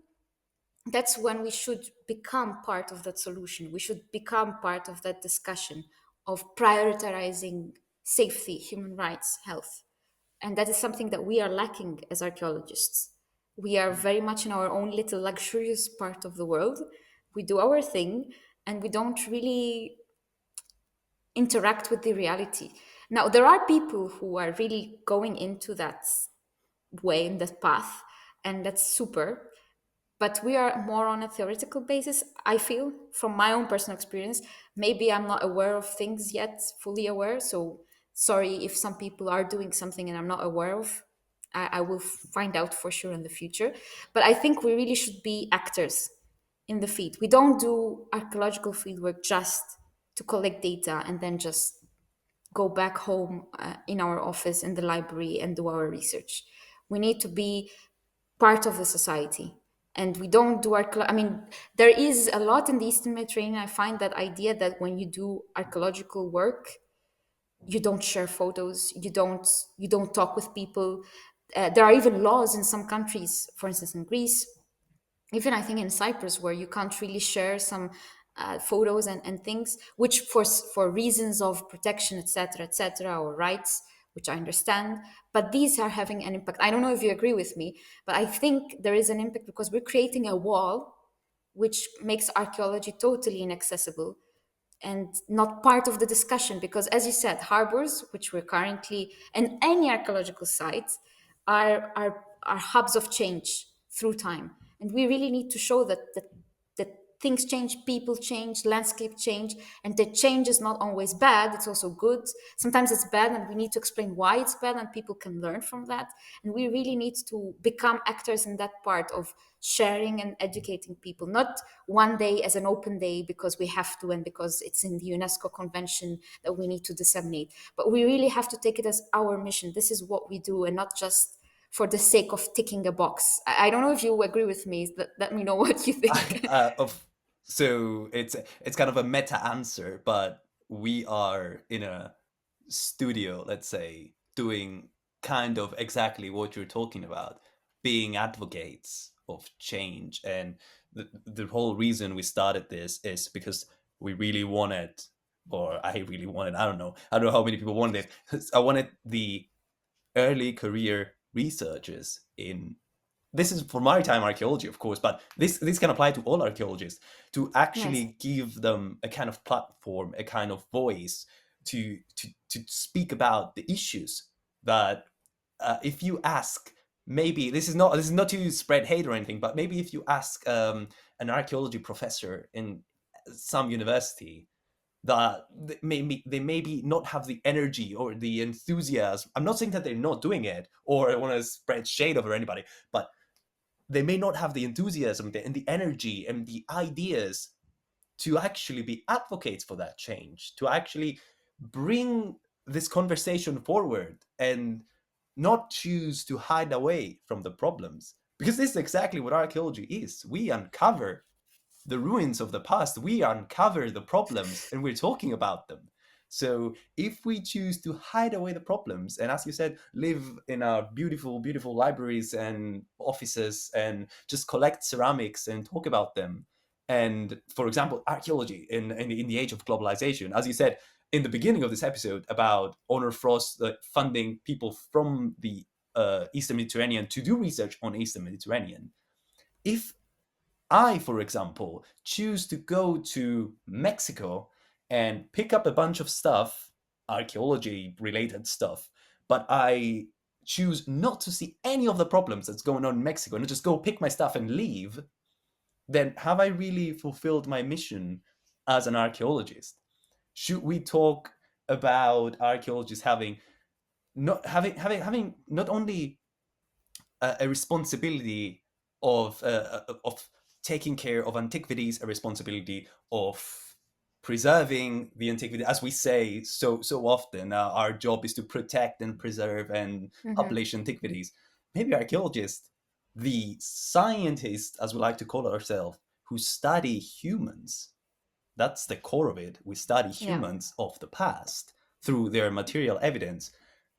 that's when we should become part of that solution. We should become part of that discussion of prioritizing safety, human rights, health. And that is something that we are lacking as archaeologists. We are very much in our own little luxurious part of the world. We do our thing and we don't really interact with the reality. Now, there are people who are really going into that way, in that path, and that's super. But we are more on a theoretical basis, I feel, from my own personal experience. Maybe I'm not aware of things yet, fully aware. So sorry if some people are doing something and I'm not aware of. I will find out for sure in the future. But I think we really should be actors in the field. We don't do archaeological fieldwork just to collect data and then just go back home in our office in the library and do our research. We need to be part of the society. And we don't do I mean, there is a lot in the Eastern Mediterranean. I find that idea that when you do archaeological work, you don't share photos, you don't talk with people. There are even laws in some countries, for instance in Greece, even I think in Cyprus, where you can't really share some photos and things, which for reasons of protection, etc., or rights, which I understand. But these are having an impact. I don't know if you agree with me, but I think there is an impact because we're creating a wall which makes archaeology totally inaccessible and not part of the discussion. Because, as you said, harbors, which we're currently, and any archaeological sites, are hubs of change through time. And we really need to show that things change, people change, landscape change, and the change is not always bad, it's also good. Sometimes it's bad and we need to explain why it's bad, and people can learn from that. And we really need to become actors in that part of sharing and educating people, not one day as an open day because we have to and because it's in the UNESCO convention that we need to disseminate, but we really have to take it as our mission. This is what we do, and not just for the sake of ticking a box. I don't know if you agree with me. Let me know what you think. of So it's kind of a meta answer, but we are in a studio, let's say, doing kind of exactly what you're talking about, being advocates of change. And the whole reason we started this is because we really wanted, or I really wanted, I don't know how many people wanted it. I wanted the early career researchers in, this is for maritime archaeology, of course, but this can apply to all archaeologists, to Yes. actually give them a kind of platform, a kind of voice to speak about the issues that, if you ask, maybe this is not to spread hate or anything, but maybe if you ask an archaeology professor in some university, that they maybe not have the energy or the enthusiasm. I'm not saying that they're not doing it or I want to spread shade over anybody, but they may not have the enthusiasm and the energy and the ideas to actually be advocates for that change, to actually bring this conversation forward and not choose to hide away from the problems. Because this is exactly what archaeology is. We uncover the ruins of the past, we uncover the problems and we're talking about them. So if we choose to hide away the problems and, as you said, live in our beautiful, beautiful libraries and offices and just collect ceramics and talk about them, and for example, archaeology in the age of globalization, as you said in the beginning of this episode about Honor Frost funding people from the Eastern Mediterranean to do research on Eastern Mediterranean. If I, for example, choose to go to Mexico and pick up a bunch of stuff, archaeology related stuff, but I choose not to see any of the problems that's going on in Mexico and just go pick my stuff and leave, then have I really fulfilled my mission as an archaeologist? Should we talk about archaeologists having not only a responsibility of taking care of antiquities, a responsibility of preserving the antiquity, as we say so often. Our job is to protect and preserve and Hmm. publish antiquities. Maybe archaeologists, the scientists, as we like to call ourselves, who study humans. That's the core of it. We study Yeah. humans of the past through their material evidence,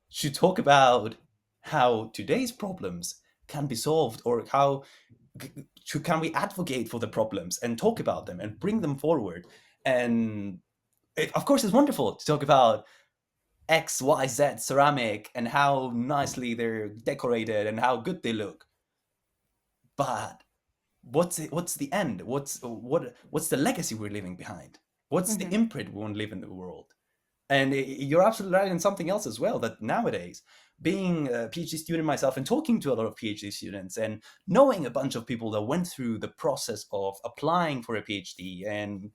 should talk about how today's problems can be solved, or how can we advocate for the problems and talk about them and bring them forward. And of course, it's wonderful to talk about XYZ ceramic and how nicely they're decorated and how good they look, but what's the end? What's the legacy we're leaving behind? What's the Hmm. imprint we want to leave in the world? And you're absolutely right in something else as well, that nowadays, being a PhD student myself and talking to a lot of PhD students and knowing a bunch of people that went through the process of applying for a PhD and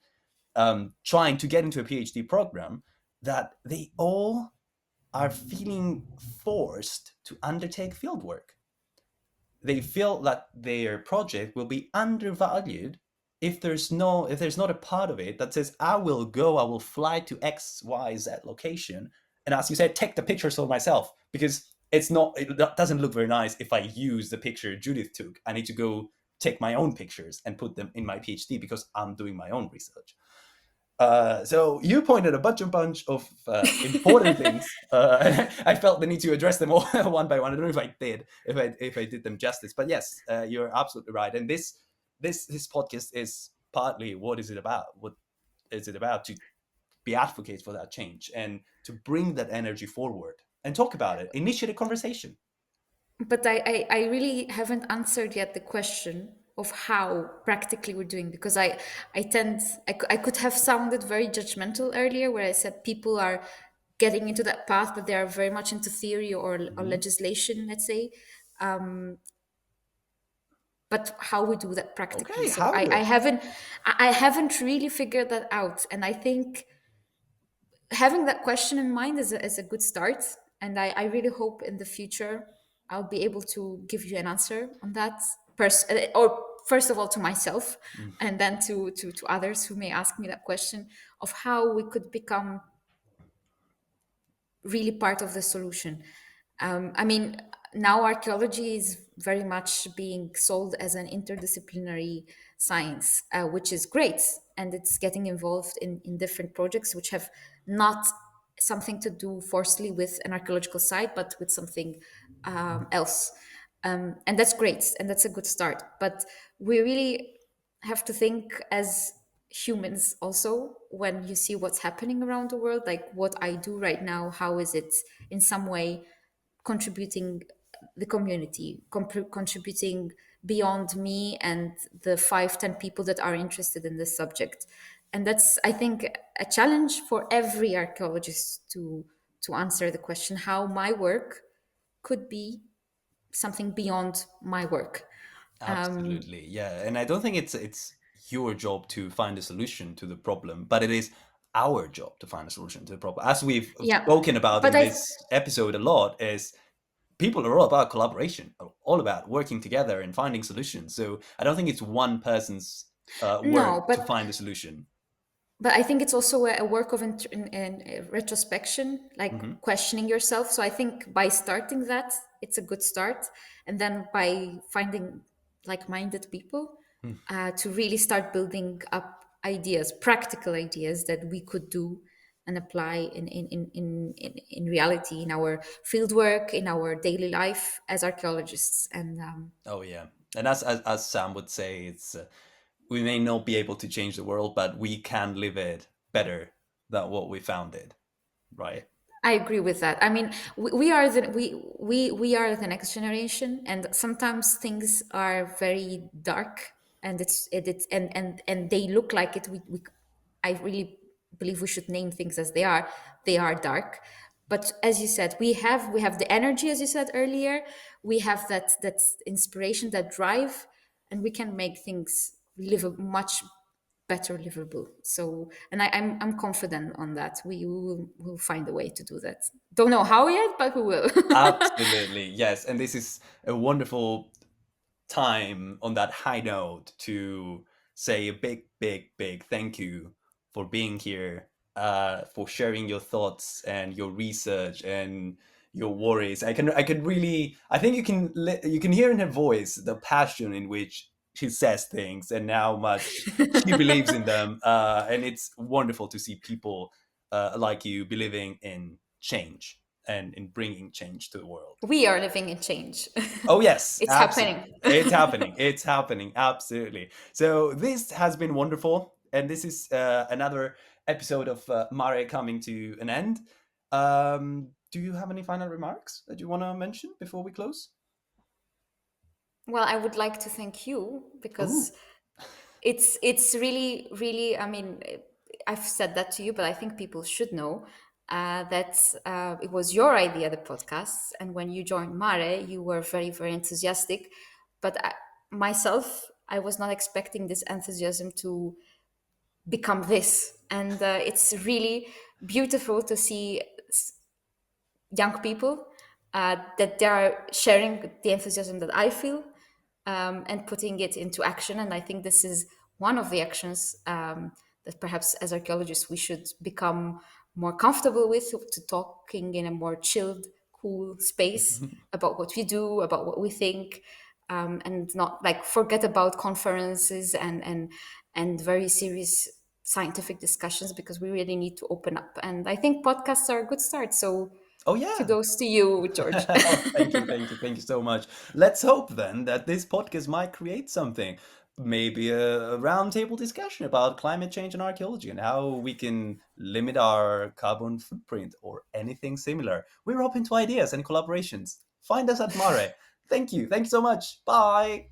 trying to get into a PhD program, that they all are feeling forced to undertake fieldwork. They feel that their project will be undervalued if there's not a part of it that says, I will fly to XYZ location, and, as you said, take the pictures for myself, because it doesn't look very nice if I use the picture Judith took. I need to go take my own pictures and put them in my PhD because I'm doing my own research. So you pointed a bunch of important things. I felt the need to address them all one by one. I don't know if I did, if I did them justice, but yes, you're absolutely right. And this podcast is partly, what is it about? What is it about? To be advocates for that change and to bring that energy forward and talk about it, initiate a conversation. But I really haven't answered yet the question of how practically we're doing, because I could have sounded very judgmental earlier where I said people are getting into that path, but they are very much into theory or Mhm. legislation, let's say. but how we do that practically. Okay, So how do? I haven't really figured that out, and I think having that question in mind is a good start. And I really hope in the future I'll be able to give you an answer on that, or first of all to myself, Mm. and then to others who may ask me that question of how we could become really part of the solution. I mean, now archaeology is very much being sold as an interdisciplinary science, which is great. And it's getting involved in different projects which have not something to do forcefully with an archaeological site, but with something else. And that's great. And that's a good start. But we really have to think as humans also when you see what's happening around the world, like what I do right now, how is it in some way contributing the community, contributing beyond me and the 5-10 people that are interested in this subject. And that's, I think, a challenge for every archaeologist to answer the question how my work could be something beyond my work. Absolutely, yeah. And I don't think it's your job to find a solution to the problem, but it is our job to find a solution to the problem. As we've Yeah, spoken about but in I this episode a lot, is people are all about collaboration, all about working together and finding solutions. So I don't think it's one person's no, work to but find a solution. I think it's also a work of retrospection, Hmm. like questioning yourself. So I think by starting that, it's a good start, and then by finding like-minded people to really start building up ideas, practical ideas that we could do and apply in reality in our fieldwork, in our daily life as archaeologists. And Oh yeah, and as Sam would say, it's we may not be able to change the world, but we can live it better than what we found it. Right? I agree with that. I mean, we are we are the next generation, and sometimes things are very dark, and it's and they look like it. I really believe we should name things as they are. They are dark, but as you said, we have the energy, as you said earlier. We have that inspiration, that drive, and we can make things live much better livable. So, and I'm confident on that. We will find a way to do that. Don't know how yet, but we will. Absolutely, yes. And this is a wonderful time on that high note to say a big, big, big thank you for being here, for sharing your thoughts and your research and your worries. I can really, I think you can hear in her voice the passion in which she says things and how much she believes in them. And it's wonderful to see people like you believing in change and in bringing change to the world. We are living in change. Oh yes, It's absolutely. happening. It's happening. It's happening. Absolutely. So this has been wonderful, and this is another episode of Mare coming to an end. Do you have any final remarks that you want to mention before we close? Well, I would like to thank you because Ooh. it's really. I mean, I've said that to you, but I think people should know that it was your idea, the podcast, and when you joined Mare, you were very enthusiastic. But myself, I was not expecting this enthusiasm to become this, and it's really beautiful to see young people that they are sharing the enthusiasm that I feel, and putting it into action. And I think this is one of the actions that perhaps as archaeologists we should become more comfortable with, to talking in a more chilled, cool space about what we do, about what we think, and not like forget about conferences and very serious scientific discussions, because we really need to open up. And I think podcasts are a good start. So Oh yeah. kudos to you, George. Oh, thank you, thank you, thank you so much. Let's hope then that this podcast might create something. Maybe a roundtable discussion about climate change and archaeology and how we can limit our carbon footprint or anything similar. We're open to ideas and collaborations. Find us at Mare. Thank you. Thank you so much. Bye.